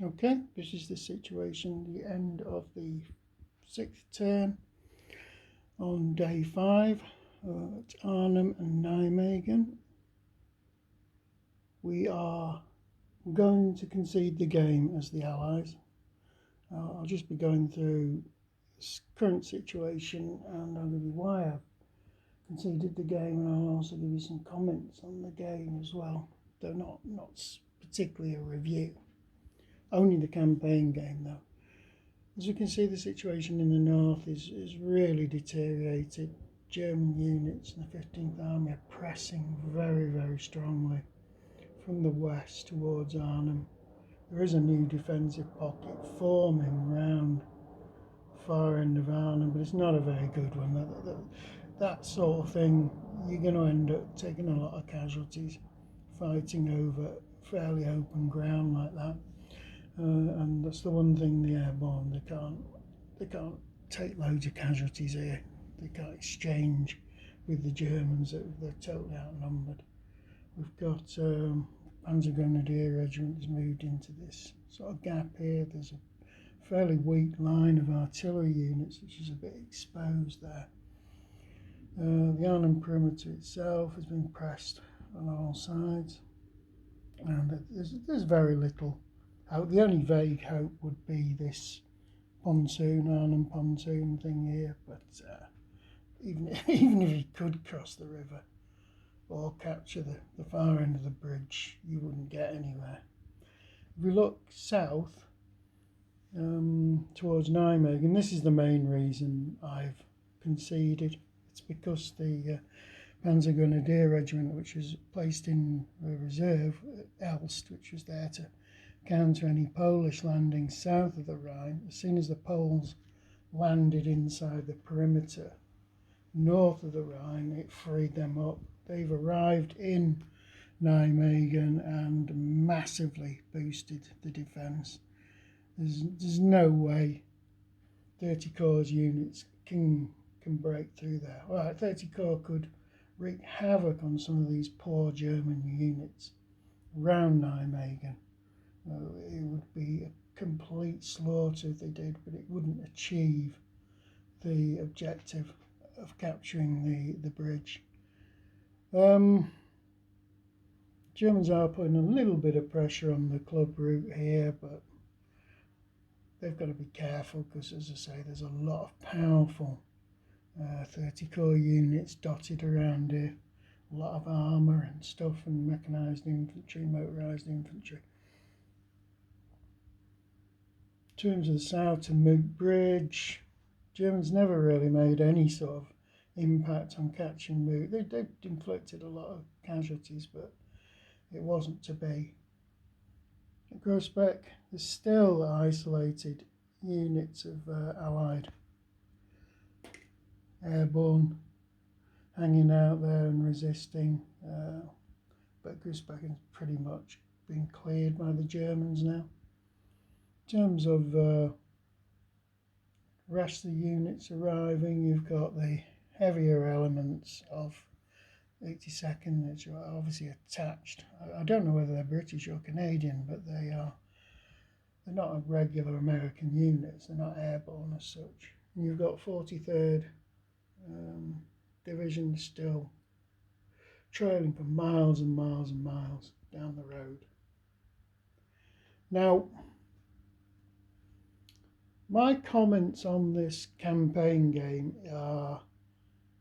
Okay, this is the situation, the end of the 6th turn on day 5 at Arnhem and Nijmegen. We are going to concede the game as the Allies. I'll just be going through this current situation and I'll give you why I've conceded the game, and I'll also give you some comments on the game as well, though not particularly a review. Only the campaign game though. As you can see, the situation in the north is really deteriorated. German units in the 15th Army are pressing very strongly from the west towards Arnhem. There is a new defensive pocket forming round the far end of Arnhem, but it's not a very good one. That sort of thing, you're going to end up taking a lot of casualties fighting over fairly open ground like that. And that's the one thing the airborne, they can't take loads of casualties here. They can't exchange with the Germans. They're totally outnumbered. We've got Panzer Grenadier Regiment has moved into this sort of gap here. There's a fairly weak line of artillery units which is a bit exposed there. The Arnhem perimeter itself has been pressed on all sides, and there's very little hope. The only vague hope would be this Arnhem pontoon thing here, but even if you could cross the river or capture the far end of the bridge, you wouldn't get anywhere. If we look south towards Nijmegen, this is the main reason I've conceded. It's because the Panzer Grenadier Regiment, which was placed in reserve at Elst, which was there to counter any Polish landings south of the Rhine, as soon as the Poles landed inside the perimeter north of the Rhine, it freed them up. They've arrived in Nijmegen and massively boosted the defence. There's no way 30 Corps units can break through there. Right, 30 Corps could wreak havoc on some of these poor German units around Nijmegen. It would be a complete slaughter if they did, but it wouldn't achieve the objective of capturing the bridge. Germans are putting a little bit of pressure on the club route here, but they've got to be careful because, as I say, there's a lot of powerful 30 Corps units dotted around here. A lot of armour and stuff, and mechanised infantry, motorised infantry. In terms of the south to Moot Bridge, Germans never really made any sort of impact on catching Moot. They inflicted a lot of casualties, but it wasn't to be. At Grossbeck, there's still isolated units of Allied airborne hanging out there and resisting, but Grossbeck has pretty much been cleared by the Germans now. In terms of rest of the units arriving, you've got the heavier elements of 82nd, which are obviously attached. I don't know whether they're British or Canadian, but they're not a regular American units. They're not airborne as such. And you've got 43rd Division still trailing for miles and miles and miles down the road. Now, my comments on this campaign game are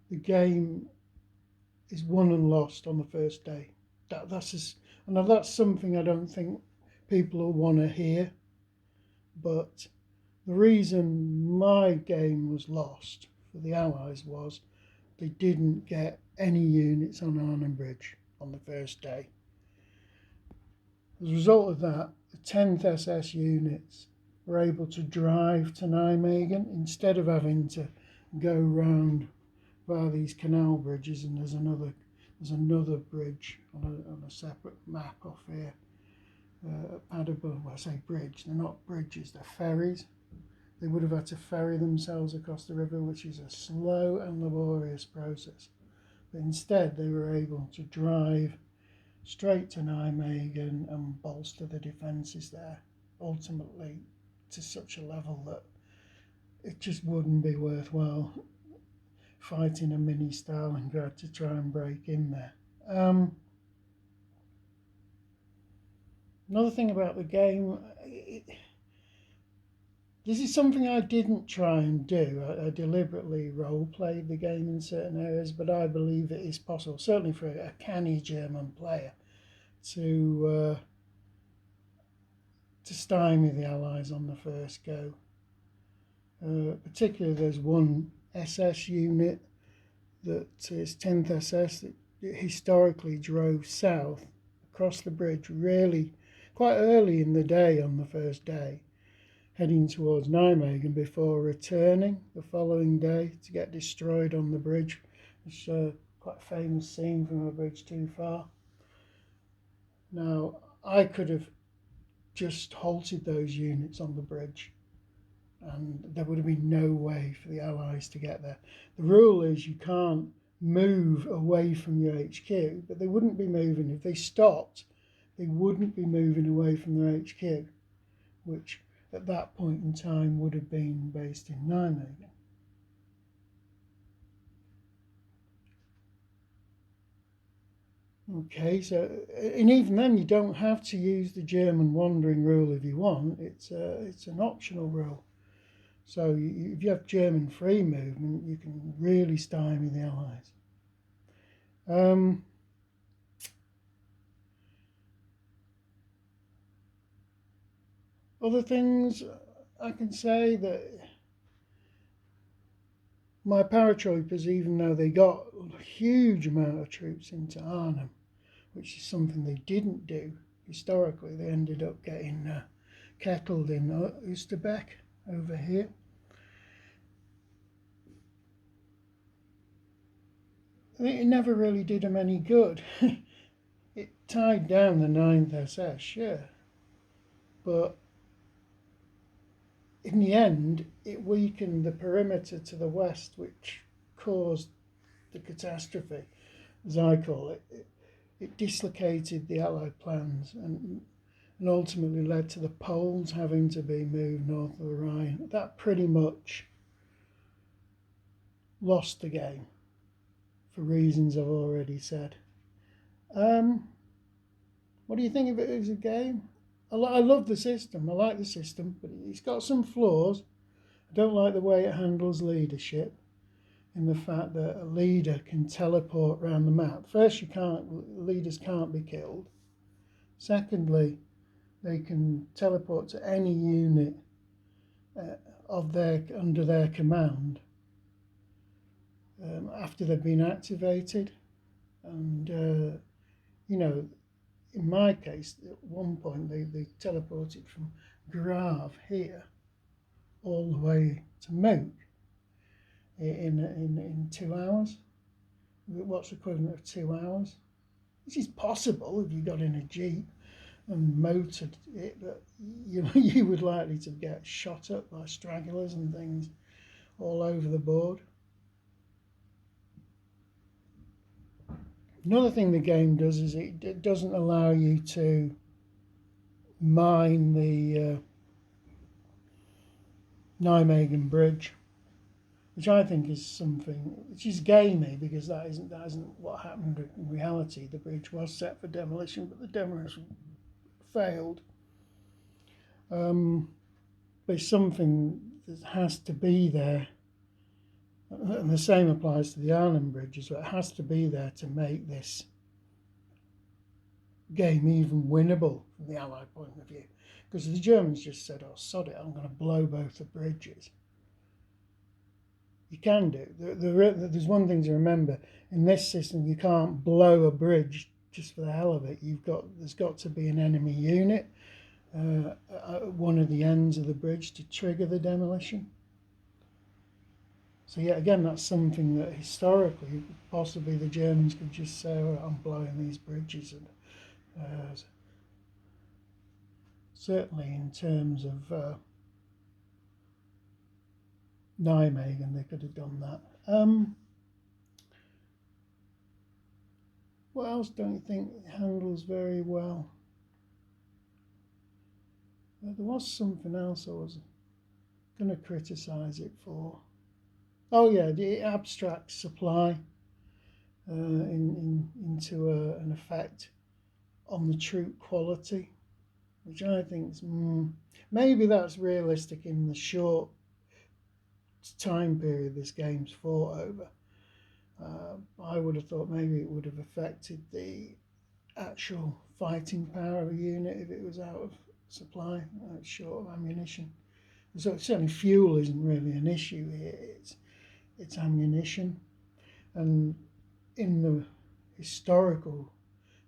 the game is won and lost on the first day. That's something I don't think people will want to hear, but the reason my game was lost for the Allies was they didn't get any units on Arnhem Bridge on the first day. As a result of that, the 10th SS units were able to drive to Nijmegen instead of having to go round via these canal bridges, and there's another bridge on a separate map off here at Paderborn. Well, I say bridge, they're not bridges, they're ferries. They would have had to ferry themselves across the river, which is a slow and laborious process. But instead they were able to drive straight to Nijmegen and bolster the defences there. ultimately to such a level that it just wouldn't be worthwhile fighting a mini Stalingrad to try and break in there. Another thing about the game, this is something I didn't try and do. I deliberately role-played the game in certain areas, but I believe it is possible, certainly for a canny German player, to stymie the Allies on the first go. Particularly there's one SS unit that is 10th SS that historically drove south across the bridge really quite early in the day on the first day, heading towards Nijmegen before returning the following day to get destroyed on the bridge. It's quite a famous scene from a bridge too far. Now, I could have just halted those units on the bridge and there would have been no way for the Allies to get there. The rule is you can't move away from your HQ, but they wouldn't be moving. If they stopped, they wouldn't be moving away from their HQ, which at that point in time would have been based in Nijmegen. Okay, so, and even then you don't have to use the German wandering rule if you want. It's an optional rule. So if you have German free movement, you can really stymie the Allies. Other things I can say that my paratroopers, even though they got a huge amount of troops into Arnhem, which is something they didn't do historically, they ended up getting kettled in Oosterbeek over here. I think it never really did them any good. It tied down the 9th SS, yeah, but in the end, it weakened the perimeter to the west, which caused the catastrophe, as I call it. It dislocated the Allied plans and ultimately led to the Poles having to be moved north of the Rhine. That pretty much lost the game for reasons I've already said. What do you think of it as a game? I love the system. I like the system, but it's got some flaws. I don't like the way it handles leadership, in the fact that a leader can teleport around the map. First, leaders can't be killed. Secondly, they can teleport to any unit under their command after they've been activated. And you know, in my case, at one point they teleported from Grave here all the way to Mook in 2 hours. What's the equivalent of 2 hours? Which is possible if you got in a jeep and motored it, but you would likely to get shot up by stragglers and things all over the board. Another thing the game does is it doesn't allow you to mine the Nijmegen Bridge, which I think is something which is gamey, because that isn't what happened in reality. The bridge was set for demolition, but the demolition failed. But it's something that has to be there. And the same applies to the Arnhem Bridge as well. It has to be there to make this game even winnable from the Allied point of view. Because the Germans just said, oh, sod it, I'm going to blow both the bridges. You can do. There's one thing to remember. In this system, you can't blow a bridge just for the hell of it. There's got to be an enemy unit at one of the ends of the bridge to trigger the demolition. So yeah, again, that's something that historically, possibly the Germans could just say, oh, I'm blowing these bridges. And certainly in terms of Nijmegen, they could have done that. What else don't you think handles very well? There was something else I was going to criticise it for. Oh yeah, it abstracts supply into an effect on the troop quality, which I think is maybe that's realistic in the short time period this game's fought over. I would have thought maybe it would have affected the actual fighting power of a unit if it was out of supply, short of ammunition. So certainly fuel isn't really an issue here. It's ammunition, and in the historical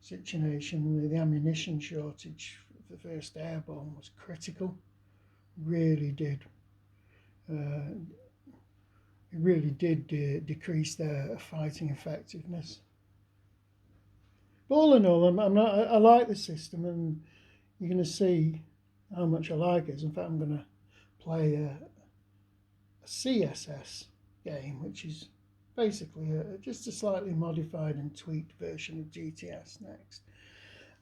situation, the ammunition shortage for the First Airborne was critical. Really did. It really did decrease their fighting effectiveness. But all in all, I like the system, and you're going to see how much I like it. In fact, I'm going to play a CSS game, which is basically just a slightly modified and tweaked version of GTS next.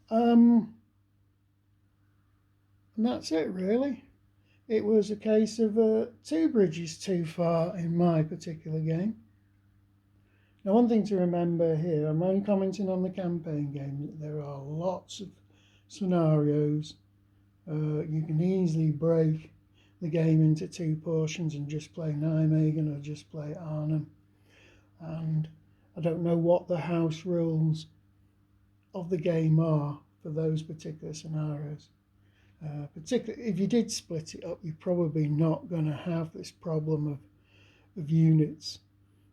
And that's it, really. It was a case of 2 bridges too far in my particular game. Now, one thing to remember here, I'm only commenting on the campaign game. There are lots of scenarios. You can easily break the game into 2 portions and just play Nijmegen or just play Arnhem. And I don't know what the house rules of the game are for those particular scenarios. Particularly if you did split it up, you're probably not going to have this problem of units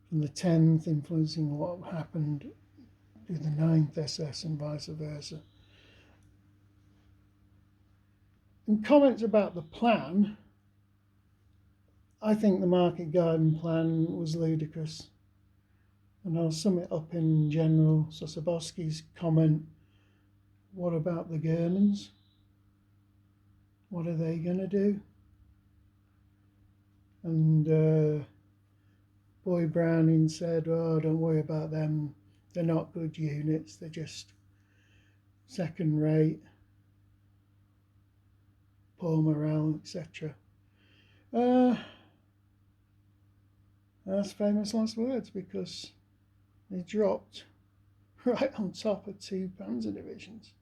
from the 10th influencing what happened with the 9th SS and vice versa. In comments about the plan, I think the market garden plan was ludicrous. And I'll sum it up in General Sosabowski's comment, what about the Germans? What are they going to do? And Boy Browning said, oh, don't worry about them. They're not good units. They're just second rate, poor morale, etc. That's famous last words, because they dropped right on top of 2 panzer divisions.